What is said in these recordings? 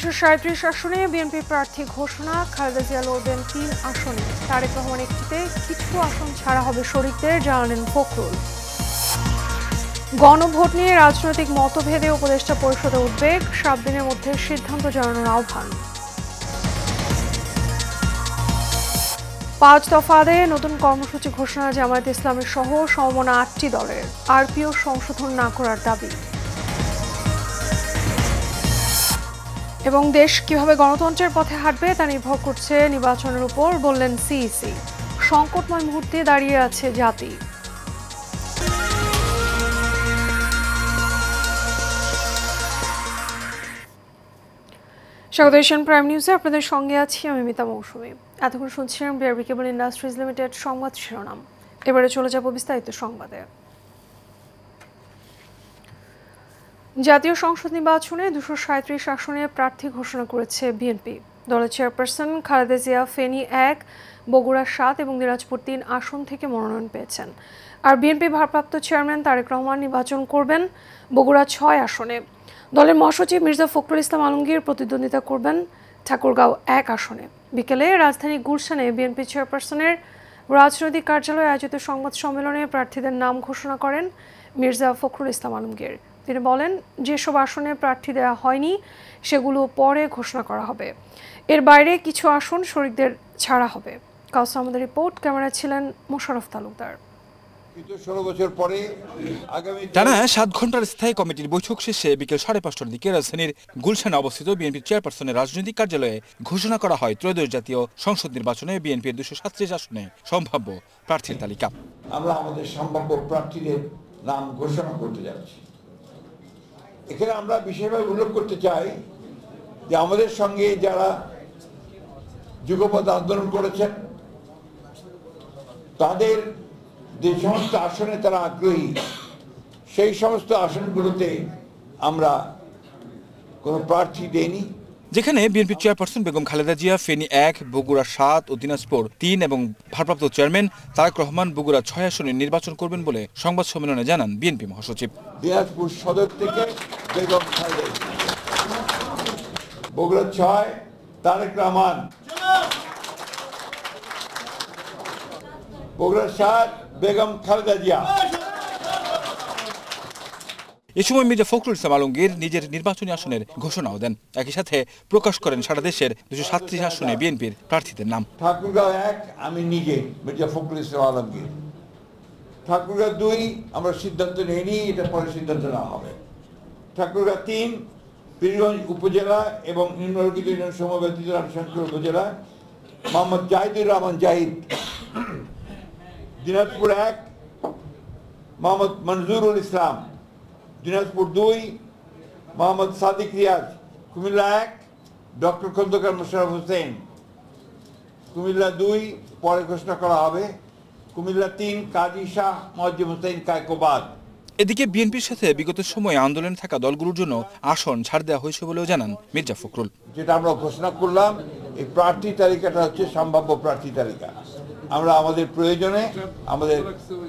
237 আসনে বিএনপি প্রার্থী ঘোষণা, খালেদা জিয়া লড়বেন 3 আসনে। তারেক রহমান একটিতে, কিছু আসন ছাড়া হবে শরিকদের, জানালেন ফখরুল। গণভোট নিয়ে রাজনৈতিক মতভেদে উপদেষ্টা পরিষদে উদ্বেগ, 7 দিনের মধ্যে সিদ্ধান্ত জানানোর আহ্বান। 5 দফাতে নতুন কর্মসূচি ঘোষণা, জামায়াতে ইসলামের সহ সমমনা 8টি দলের। আরপিও সংশোধন না করার দাবি। এবং দেশ কিভাবে গণতন্ত্রের পথে হাঁটবে তা নির্ভর করছে নির্বাচনের উপর, বললেন সিইসি। সংকটময় মুহূর্তে দাঁড়িয়ে আছে জাতি। স্বাগত এশিয়ান প্রাইম নিউজে, আপনাদের সঙ্গে আছি আমি মিতা মৌসুমী। এতক্ষণ শুনছিলেন বিআরবি কেবল ইন্ডাস্ট্রিজ লিমিটেড সংবাদ শিরোনাম। এবারে চলে যাব বিস্তারিত সংবাদে। জাতীয় সংসদ নির্বাচনে 237 আসনে প্রার্থী ঘোষণা করেছে বিএনপি। দলের চেয়ারপারসন খালেদা জিয়া ফেনী 1, বগুড়া 7 এবং দিনাজপুর 3 আসন থেকে মনোনয়ন পেয়েছেন। আর বিএনপি ভারপ্রাপ্ত চেয়ারম্যান তারেক রহমান নির্বাচন করবেন বগুড়া 6 আসনে। দলের মহাসচিব মির্জা ফখরুল ইসলাম আলমগীর প্রতিদ্বন্দ্বিতা করবেন ঠাকুরগাঁও 1 আসনে। বিকেলে রাজধানী গুলশানে বিএনপি চেয়ারপারসনের রাজনৈতিক কার্যালয়ে আয়োজিত সংবাদ সম্মেলনে প্রার্থীদের নাম ঘোষণা করেন মির্জা ফখরুল ইসলাম আলমগীর। তিনি বলেন, যেসব আসনে প্রার্থী দেওয়া হয়নি সেগুলো পরে ঘোষণা করা হবে। এর বাইরে কিছু আসন শরিকদের ছাড়া হবে। কাউসার আমাদের রিপোর্ট, ক্যামেরায় ছিলেন মোশাররফ তালুকদার। টানা 7 ঘন্টার স্থায়ী কমিটির বৈঠক শেষে বিকেল 5:30টার দিকে রাজধানীর গুলশানে অবস্থিত বিএনপি চেয়ারপারসনের রাজনৈতিক কার্যালয়ে ঘোষণা করা হয় ত্রয়োদশ জাতীয় সংসদ নির্বাচনে বিএনপির 237 আসনে সম্ভাব্য প্রার্থীর তালিকা। আমরা আমাদের সম্ভাব্য প্রার্থীদের নাম ঘোষণা করতে যাচ্ছি। এখানে আমরা বিশেষভাবে উল্লেখ করতে চাই যে আমাদের সঙ্গে যারা যুগপৎ আন্দোলন করেছেন তাদের যে সমস্ত আসনে তারা আগ্রহী, সেই সমস্ত আসনগুলোতে আমরা কোনো প্রার্থী দেইনি। যেখানে বিএনপি চেয়ারপারসন বেগম খালেদা জিয়া ফেনী 1, বগুড়া 7 ও দিনাজপুর 3 এবং ভারপ্রাপ্ত চেয়ারম্যান তারেক রহমান বগুড়া 6 আসনে নির্বাচন করবেন বলে সংবাদ সম্মেলনে জানান বিএনপি মহাসচিব। দিনাজপুর সদর থেকে বেগম খালেদা, বগুড়া 6 তারেক রহমান, বগুড়া 7 বেগম খালেদা জিয়া। এ সময় মির্জা ফখরুল ইসলাম আলমগীর নিজের নির্বাচনী আসনের ঘোষণাও দেন। একই সাথে প্রকাশ করেন সারা দেশের 237 আসনে বিএনপির প্রার্থীদের নাম। ঠাকুরগাঁও 1 আমি নিজে মির্জা ফখরুল ইসলাম আলমগীর। ঠাকুরগাঁও 2 আমরা সিদ্ধান্ত নেইনি, এটা পরে সিদ্ধান্ত নেওয়া হবে। ঠাকুরগাঁও 3 পীরগঞ্জ উপজেলা এবং নিম্নলিখিত ইউনিয়ন সমূহ ব্যতীত রামশঙ্কর উপজেলা মোহাম্মদ জাহিদুর রহমান জাহিদ। দিনাজপুর 1 মোহাম্মদ মনজুরুল ইসলাম। দিনাজপুর 2 মোহাম্মদ সাদিক রিয়াজ। কুমিল্লা 1 ডক্টর খন্দকার মোশাররফ হোসেন। কুমিল্লা 2 পরে ঘোষণা করা হবে। কুমিল্লা 3 কাজী শাহ মুয়াজ্জেম হোসেন কায়কোবাদ। এদিকে বিএনপির সাথে বিগত সময়ে আন্দোলনে থাকা দলগুলোর জন্য আসন ছাড় দেওয়া হয়েছে বলেও জানান মির্জা ফখরুল। যেটা আমরা ঘোষণা করলাম, এই প্রার্থী তালিকাটা হচ্ছে সম্ভাব্য প্রার্থী তালিকা। আমরা আমাদের প্রয়োজনে আমাদের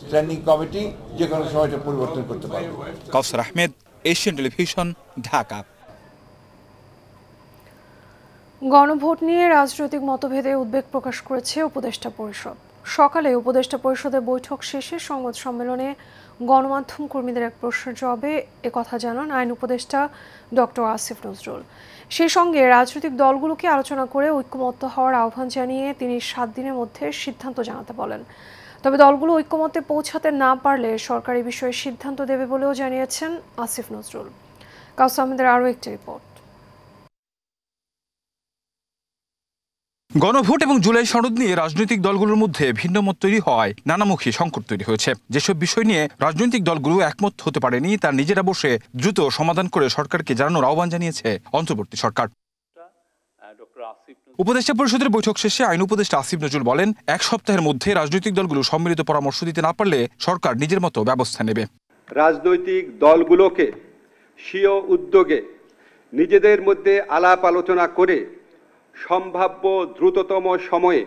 স্ট্যান্ডিং কমিটি যে কোনো সময়টা পরিবর্তন করতে পারব। কাউসার আহমেদ, এশিয়ান টেলিভিশন, ঢাকা। গণভোট নিয়ে রাজনৈতিক মতভেদে উদ্বেগ প্রকাশ করেছে উপদেষ্টা পরিষদ। সকালে উপদেষ্টা পরিষদের বৈঠক শেষে সংবাদ সম্মেলনে গণমাধ্যম কর্মীদের এক প্রশ্নের জবাবে একথা জানান আইন উপদেষ্টা ডক্টর আসিফ নজরুল। সেই সঙ্গে রাজনৈতিক দলগুলোকে আলোচনা করে ঐক্যমত্য হওয়ার আহ্বান জানিয়ে তিনি 7 দিনের মধ্যে সিদ্ধান্ত জানাতে বলেন। তবে দলগুলো ঐক্যমত্যে পৌঁছাতে না পারলে সরকার এই বিষয়ে সিদ্ধান্ত দেবে বলেও জানিয়েছেন আসিফ নজরুল। কাউসার আহমেদের আরও একটি রিপোর্ট। গণভোট এবং জুলাই সনদ নিয়ে রাজনৈতিক দলগুলোর মধ্যে ভিন্ন মত তৈরি হওয়ায় নানামুখী সংকট তৈরি হয়েছে। যেসব বিষয় নিয়ে রাজনৈতিক দলগুলো একমত হতে পারেনি তার নিজেরা বসে দ্রুত সমাধান করে সরকারকে জানানোর আহ্বান জানিয়েছে অন্তর্বর্তী সরকার। উপদেষ্টা পরিষদের বৈঠক শেষে আইন উপদেষ্টা আসিফ নজরুল বলেন, 1 সপ্তাহের মধ্যে রাজনৈতিক দলগুলো সম্মিলিত পরামর্শ দিতে না পারলে সরকার নিজের মতো ব্যবস্থা নেবে। রাজনৈতিক দলগুলোকে স্বীয় উদ্যোগে নিজেদের মধ্যে আলাপ আলোচনা করে সম্ভাব্য দ্রুততম সময়ে,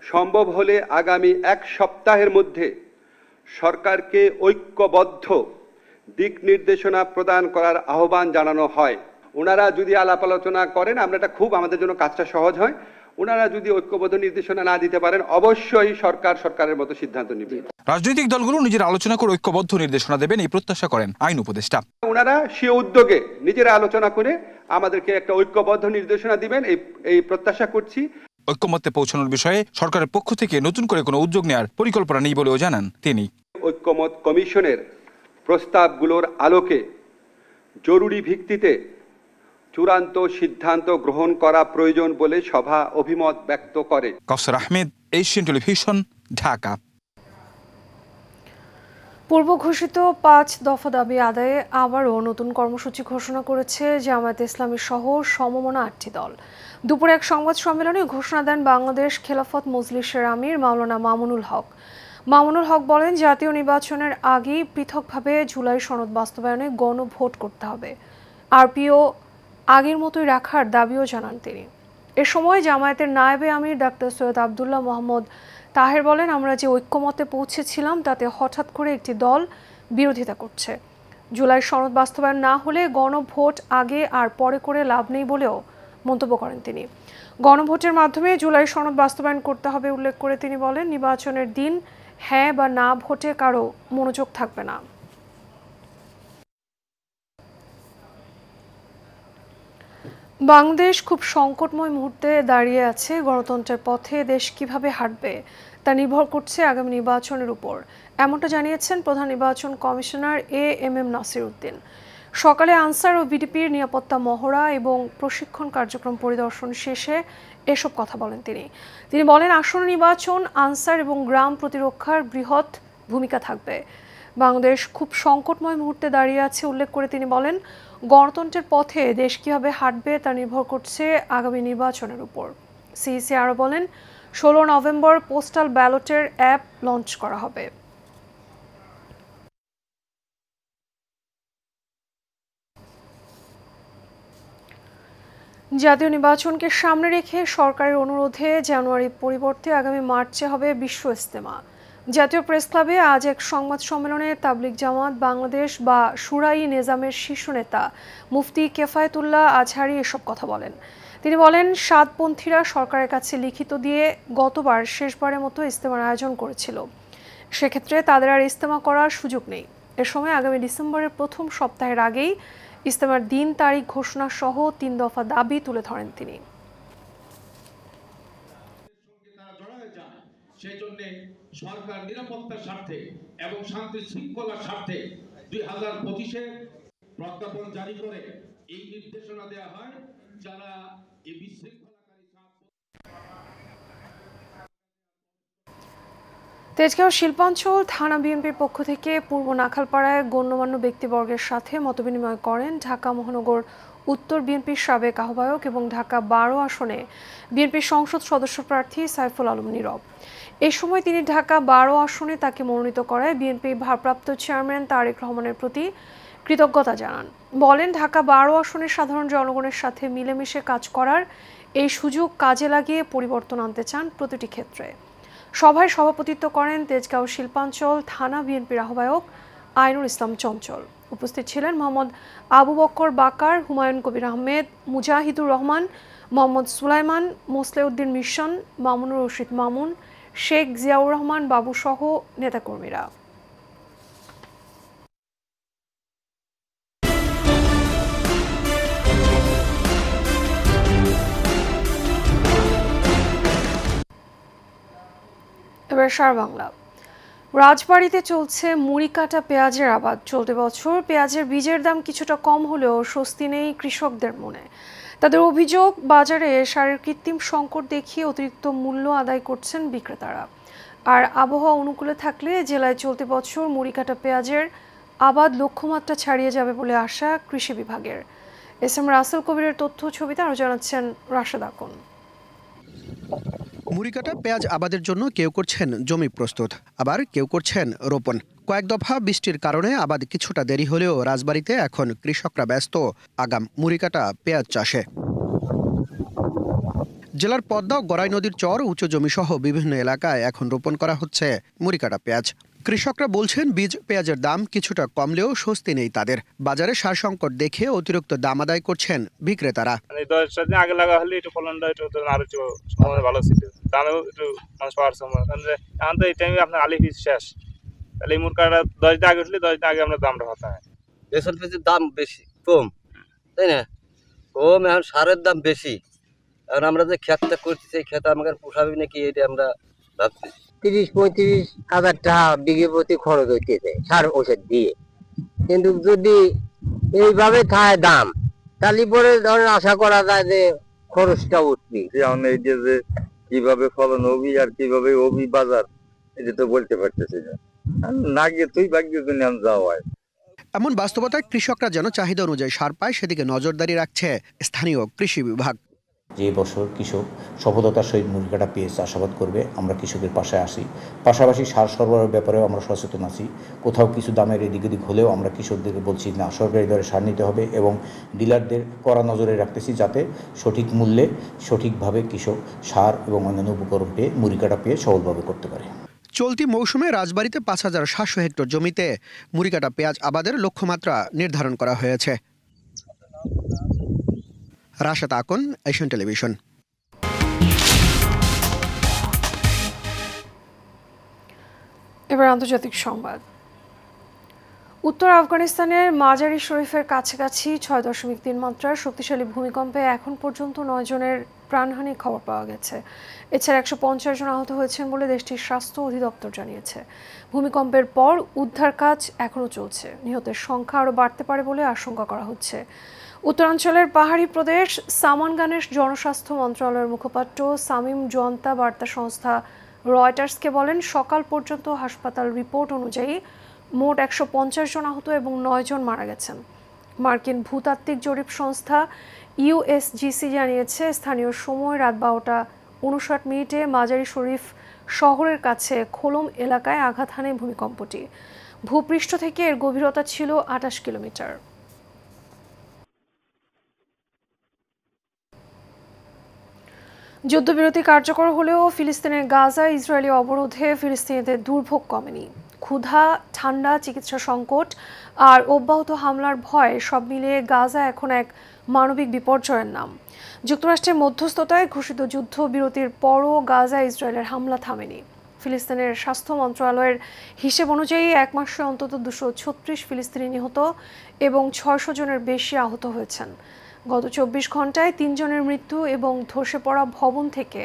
সম্ভব হলে আগামী 1 সপ্তাহের মধ্যে সরকারকে ঐক্যবদ্ধ দিক নির্দেশনা প্রদান করার আহ্বান জানানো হয়। ওনারা যদি আলাপ আলোচনা করেন আমরা এটা খুব আমাদের জন্য কাজটা সহজ হয়। ওনারা যদি ঐক্যবদ্ধ নির্দেশনা না দিতে পারেন অবশ্যই সরকারের মতো সিদ্ধান্ত নেবে। রাজনৈতিক দলগুলো নিজের আলোচনা করে ঐক্যবদ্ধ নির্দেশনা দেবেন এই প্রত্যাশা করেন আইন উপদেষ্টা। ওনারা স্বীয় উদ্যোগে নিজেরা আলোচনা করে আমাদেরকে একটা ঐক্যবদ্ধ নির্দেশনা দিবেন এই প্রত্যাশা করছি। ঐক্যমত্যে পৌঁছানোর বিষয়ে সরকারের পক্ষ থেকে নতুন করে কোনো উদ্যোগ নেওয়ার পরিকল্পনা নেই বলেও জানান তিনি। ঐক্যমত কমিশনের প্রস্তাবগুলোর আলোকে জরুরি ভিত্তিতে চূড়ান্ত সিদ্ধান্ত গ্রহণ করা প্রয়োজন বলে সভা অভিমত ব্যক্ত করে। কাউসার আহমেদ, এশিয়ান টেলিভিশন, ঢাকা। পূর্ব ঘোষিত ৫ দফা দাবি আদায়ে আবারও নতুন কর্মসূচি ঘোষণা করেছে জামায়াতে ইসলামী সহ সমমনা ৮টি দল। দুপুরে এক সংবাদ সম্মেলনে ঘোষণা দেন বাংলাদেশ খেলাফত মজলিসের আমির মাওলানা মামুনুল হক। মামুনুল হক বলেন, জাতীয় নির্বাচনের আগেই পৃথকভাবে জুলাই সনদ বাস্তবায়নে গণভোট করতে হবে। আরপিও আগের মতোই রাখার দাবিও জানান তিনি। এ সময় জামায়াতের নায়েবে আমির ডাক্তার সৈয়দ আবদুল্লাহ মোহাম্মদ তাহের বলেন, আমরা যে ঐক্যমতে পৌঁছেছিলাম তাতে হঠাৎ করে একটি দল বিরোধিতা করছে। জুলাই সনদ বাস্তবায়ন না হলে গণভোট আগে আর পরে করে লাভ নেই বলেও মন্তব্য করেন তিনি। গণভোটের মাধ্যমে জুলাই সনদ বাস্তবায়ন করতে হবে উল্লেখ করে তিনি বলেন, নির্বাচনের দিন হ্যাঁ বা না ভোটে কারো মনোযোগ থাকবে না। বাংলাদেশ খুব সংকটময় মুহূর্তে দাঁড়িয়ে আছে। গণতন্ত্রের পথে দেশ কিভাবে হাঁটবে তা নির্ভর করছে আগামী নির্বাচনের উপর, এমনটা জানিয়েছেন প্রধান নির্বাচন কমিশনার এএমএম নাসির উদ্দিন। সকালে আনসার ও বিডিপির নিরাপত্তা মহড়া এবং প্রশিক্ষণ কার্যক্রম পরিদর্শন শেষে এসব কথা বলেন তিনি বলেন, আসন্ন নির্বাচন আনসার এবং গ্রাম প্রতিরক্ষার বৃহৎ ভূমিকা থাকবে। বাংলাদেশ খুব সংকটময় মুহূর্তে দাঁড়িয়ে আছে উল্লেখ করে তিনি বলেন, গণতন্ত্রের পথে দেশ কিভাবে হাঁটবে তা নির্ভর করছে আগামী নির্বাচনের উপর। সিইসি আরও বলেন, 16 নভেম্বর পোস্টাল ব্যালটের অ্যাপ লঞ্চ করা হবে। জাতীয় নির্বাচনকে সামনে রেখে সরকারের অনুরোধে জানুয়ারির পরিবর্তে আগামী মার্চে হবে বিশ্ব ইজতেমা। জাতীয় প্রেস ক্লাবে আজ এক সংবাদ সম্মেলনে তাবলিগ জামাত বাংলাদেশ বা শুরাই নেজামের শীর্ষ নেতা মুফতি কেফায়েতুল্লাহ আজহারি এসব কথা বলেন। তিনি বলেন, সাতপন্থীরা সরকারের কাছে লিখিত দিয়ে গতবার শেষবারের মতো ইজতেমার আয়োজন করেছিল। সেক্ষেত্রে তাদের আর ইজতেমা করার সুযোগ নেই। এ সময় আগামী ডিসেম্বরের প্রথম সপ্তাহের আগেই ইজতেমার দিন তারিখ ঘোষণা সহ ৩ দফা দাবি তুলে ধরেন তিনি। সেই জন্য সরকার নিরাপত্তার স্বার্থে এবং শান্তি শৃঙ্খলার স্বার্থে 2025-এ প্রজ্ঞাপন জারি করে এই নির্দেশনা দেওয়া হয়, যারা এই বিশৃঙ্খলাকারী তেজগাঁও শিল্পাঞ্চল থানা বিএনপির পক্ষ থেকে পূর্ব নাখালপাড়ায় গণ্যমান্য ব্যক্তিবর্গের সাথে মতবিনিময় করেন ঢাকা মহানগর উত্তর বিএনপির সাবেক আহ্বায়ক এবং ঢাকা 12 আসনে বিএনপির সংসদ সদস্য প্রার্থী সাইফুল আলম নীরব। এই সময় তিনি ঢাকা 12 আসনে তাকে মনোনীত করায় বিএনপির ভারপ্রাপ্ত চেয়ারম্যান তারেক রহমানের প্রতি কৃতজ্ঞতা জানান। বলেন, ঢাকা 12 আসনের সাধারণ জনগণের সাথে মিলেমিশে কাজ করার এই সুযোগ কাজে লাগিয়ে পরিবর্তন আনতে চান প্রতিটি ক্ষেত্রে। সভায় সভাপতিত্ব করেন তেজগাঁও শিল্পাঞ্চল থানা বিএনপির আহ্বায়ক আইনুল ইসলাম চঞ্চল। উপস্থিত ছিলেন মোহাম্মদ আবু বক্কর বাকার, হুমায়ুন কবির আহমেদ, মুজাহিদুর রহমান, মোহাম্মদ সুলাইমান, মোসলেউদ্দিন মিশন, মামুনুর রশিদ মামুন, শেখ জিয়াউর রহমান বাবু সহ নেতাকর্মীরা। এবার সার বাংলা। রাজবাড়ীতে চলছে মুড়ি কাটা পেঁয়াজের আবাদ। চলতি বছর পেঁয়াজের বীজের দাম কিছুটা কম হলেও স্বস্তি নেই কৃষকদের মনে। তাদের অভিযোগ, বাজারে সারের কৃত্রিম সংকট দেখিয়ে অতিরিক্ত মূল্য আদায় করছেন বিক্রেতারা। আর আবহাওয়া অনুকূলে থাকলে জেলায় চলতি বছর মুড়ি কাটা পেঁয়াজের আবাদ লক্ষ্যমাত্রা ছাড়িয়ে যাবে বলে আশা কৃষি বিভাগের। এস এম রাসেল কবিরের তথ্য ছবিতে আরও জানাচ্ছেন রাশেদ আকন। মুড়িকাটা পেঁয়াজ আবাদের জন্য কেউ করছেন জমি প্রস্তুত, আবার কেউ করছেন রোপণ। কয়েক দফা বৃষ্টির কারণে আবাদ কিছুটা দেরি হলেও রাজবাড়ীতে এখন কৃষকরা ব্যস্ত আগাম মুড়িকাটা পেঁয়াজ চাষে। জেলার পদ্মা ও গড়াই নদীর চর, উঁচু জমিসহ বিভিন্ন এলাকায় এখন রোপণ করা হচ্ছে মুড়িকাটা পেঁয়াজ। কৃষকরা বলছেন বীজ পেঁয়াজের দাম কিছুটা কমলেও স্বস্তি নেই তাদের। বাজারে সার সংকট দেখে অতিরিক্ত দাম আদায় করছেন বিক্রেতারা। 10 দিন আগে লাগা হলে একটু ফলনটা একটু আরো সময় ভালো ছিল, দামেও একটু মানুষ পাওয়ার সময়, কারণ এখন তো এই টাইমে আপনার আলি বীজ শেষ, তাহলে এই মুরগাটা 10 দিন আগে উঠলে 10 দিন আগে আমরা দামটা হতে হয়। বেসন পেঁয়াজের দাম বেশি কম, তাই না? কম, এখন সারের দাম বেশি। এখন আমরা যে ক্ষেতটা করছি সেই ক্ষেত আমাদের পোষাবে নাকি এটা আমরা ভাবছি। 30-35 হাজার টাকা বিঘে প্রতি খরচ হইতেছে সার ওষুধ দিয়ে, কিন্তু যদি এইভাবে থাকে দাম তাহলে পরে ধরেন আশা করা যায় যে খরচটা উঠবে। এই যে কিভাবে ফলন হবি আর কিভাবে হবি বাজার, এটা তো বলতে পারতেছি না, না গিয়ে তুই ভাগ্য কিনে যাওয়া হয়। এমন বাস্তবতায় কৃষকরা যেন চাহিদা অনুযায়ী সার পায় সেদিকে নজরদারি রাখছে স্থানীয় কৃষি বিভাগ। যে বছর কৃষক সফলতার সহিত মুরগিটা পেয়ে চাষাবাদ করবে, আমরা কৃষকের পাশে আসি। পাশাপাশি সার সরবরাহের ব্যাপারেও আমরা সচেতন আছি। কোথাও কিছু দামের এদিক ওদিক হলেও আমরা কৃষকদেরকে বলছি না, সরকারি দরে সার নিতে হবে, এবং ডিলারদের কড়া নজরে রাখতেছি যাতে সঠিক মূল্যে সঠিকভাবে কৃষক সার এবং অন্যান্য উপকরণ পেয়ে মুরগিটা পেয়ে সফলভাবে করতে পারে। চলতি মৌসুমে রাজবাড়ীতে 5700 হেক্টর জমিতে মুরিকাটা পেঁয়াজ আবাদের লক্ষ্যমাত্রা নির্ধারণ করা হয়েছে। Rashed Akon, Asian television. এবার আন্তর্জাতিক সংবাদ। উত্তর আফগানিস্তানের মাজারি শরীফের কাছাকাছি 6.3 মাত্রার শক্তিশালী ভূমিকম্পে এখন পর্যন্ত 9 জনের প্রাণহানির খবর পাওয়া গেছে। এছাড়া 150 জন আহত হয়েছেন বলে দেশটির স্বাস্থ্য অধিদপ্তর জানিয়েছে। ভূমিকম্পের পর উদ্ধার কাজ এখনও চলছে। নিহতের সংখ্যা আরও বাড়তে পারে বলে আশঙ্কা করা হচ্ছে। উত্তরাঞ্চলের পাহাড়ি প্রদেশ সামানগানের জনস্বাস্থ্য মন্ত্রণালয়ের মুখপাত্র সামিম জনতা বার্তা সংস্থা রয়টার্সকে বলেন, সকাল পর্যন্ত হাসপাতাল রিপোর্ট অনুযায়ী মোট 150 জন আহত এবং 9 জন মারা গেছেন। মার্কিন ভূতাত্ত্বিক জরিপ সংস্থা ইউএসজিসি জানিয়েছে, স্থানীয় সময় রাত 12:59 মাজারি শরীফ শহরের কাছে খোলম এলাকায় আঘাত হানে ভূমিকম্পটি। ভূপৃষ্ঠ থেকে এর গভীরতা ছিল 28 কিলোমিটার। যুদ্ধবিরতি কার্যকর হলেও ফিলিস্তিনের গাজা ইসরায়েলি অবরোধে ফিলিস্তিনিদের দুর্ভোগ কমেনি। ক্ষুধা, ঠান্ডা, চিকিৎসা সংকট আর অব্যাহত হামলার ভয় সব মিলিয়ে গাজা এখন এক মানবিক বিপর্যয়ের নাম। যুক্তরাষ্ট্রের মধ্যস্থতায় ঘোষিত যুদ্ধবিরতির পরও গাজা ইসরায়েলের হামলা থামেনি। ফিলিস্তিনের স্বাস্থ্য মন্ত্রণালয়ের হিসেব অনুযায়ী এক মাসে অন্তত 236 ফিলিস্তিনি নিহত এবং 600 জনের বেশি আহত হয়েছেন। গত 24 ঘন্টায় 3 জনের মৃত্যু এবং ধসে পড়া ভবন থেকে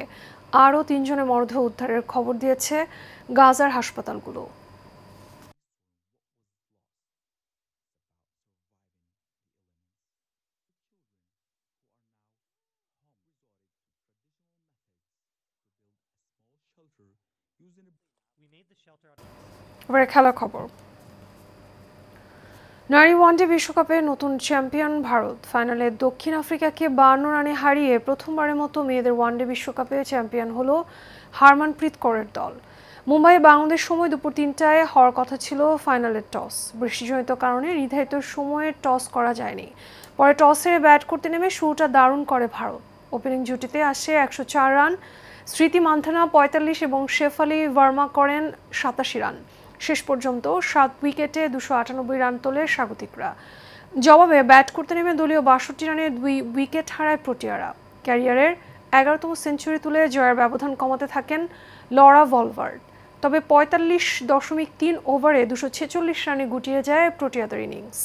আরও 3 জনের মরদেহ উদ্ধারের খবর দিয়েছে গাজার হাসপাতালগুলো। এবারে খেলার খবর। নারী ওয়ানডে বিশ্বকাপে নতুন চ্যাম্পিয়ন ভারত। ফাইনালে দক্ষিণ আফ্রিকাকে 52 রানে হারিয়ে প্রথমবারের মতো মেয়েদের ওয়ানডে বিশ্বকাপে চ্যাম্পিয়ন হলো হারমানপ্রীত কৌরের দল। মুম্বাইয়ে বাংলাদেশ সময় দুপুর 3টায় হওয়ার কথা ছিল ফাইনালের টস। বৃষ্টিজনিত কারণে নির্ধারিত সময়ে টস করা যায়নি। পরে টস হেরে ব্যাট করতে নেমে শুরুটা দারুণ করে ভারত। ওপেনিং জুটিতে আসে 104 রান। স্মৃতি মান্ধানা 45 এবং শেফালি ভার্মা করেন 87 রান। শেষ পর্যন্ত 7 উইকেটে 298 রান তোলে স্বাগতিকরা। জবাবে ব্যাট করতে নেমে দলীয় 62 রানে 2 উইকেট হারায় প্রোটিয়ারা। ক্যারিয়ারের 11তম সেঞ্চুরি তুলে জয়ের ব্যবধান কমাতে থাকেন লরা ভলভার্ড। তবে 45.3 ওভারে 246 রানে গুটিয়ে যায় প্রোটিয়াদের ইনিংস।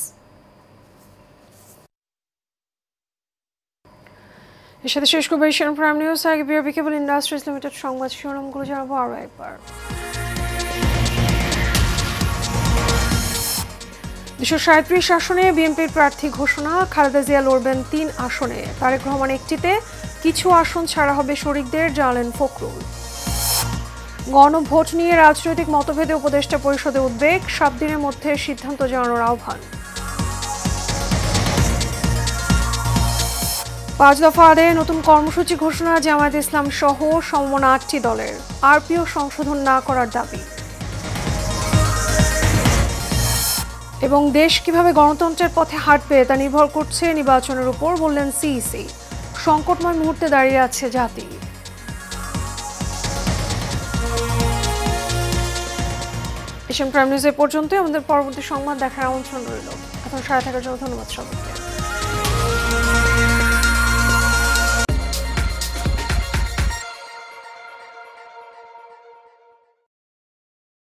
এর সাথে শেষ করবো এশিয়ান প্রাইম নিউজ। আগে বিআরবি কেবল ইন্ডাস্ট্রিজ লিমিটেড সংবাদ শিরোনামগুলো জানাবো আরও একবার। 237 আসনে বিএনপির প্রার্থী ঘোষণা। খালেদা জিয়া লড়বেন 3 আসনে, তারেক রহমান একটিতে, কিছু আসন ছাড়া হবে শরিকদের, জানালেন ফখরুল। গণভোট নিয়ে রাজনৈতিক মতভেদে উপদেষ্টা পরিষদে উদ্বেগ, 7 দিনের মধ্যে সিদ্ধান্ত জানানোর আহ্বান। 5 দফা আদায়ে নতুন কর্মসূচি ঘোষণা, জামায়াতে ইসলাম সহ সমমনা 8টি দলের। আরপিও সংশোধন না করার দাবি। এবং দেশ কিভাবে গণতন্ত্রের পথে হাঁটবে তা নির্ভর করছে নির্বাচনের উপর, বললেন সিইসি। সংকটময় মুহূর্তে দাঁড়িয়ে আছে জাতি। এশিয়ান প্রাইম নিউজ এ পর্যন্তই। আমাদের পরবর্তী সংবাদ দেখার আমন্ত্রণ রইল। এখন সাথে থাকার জন্য ধন্যবাদ সবাইকে।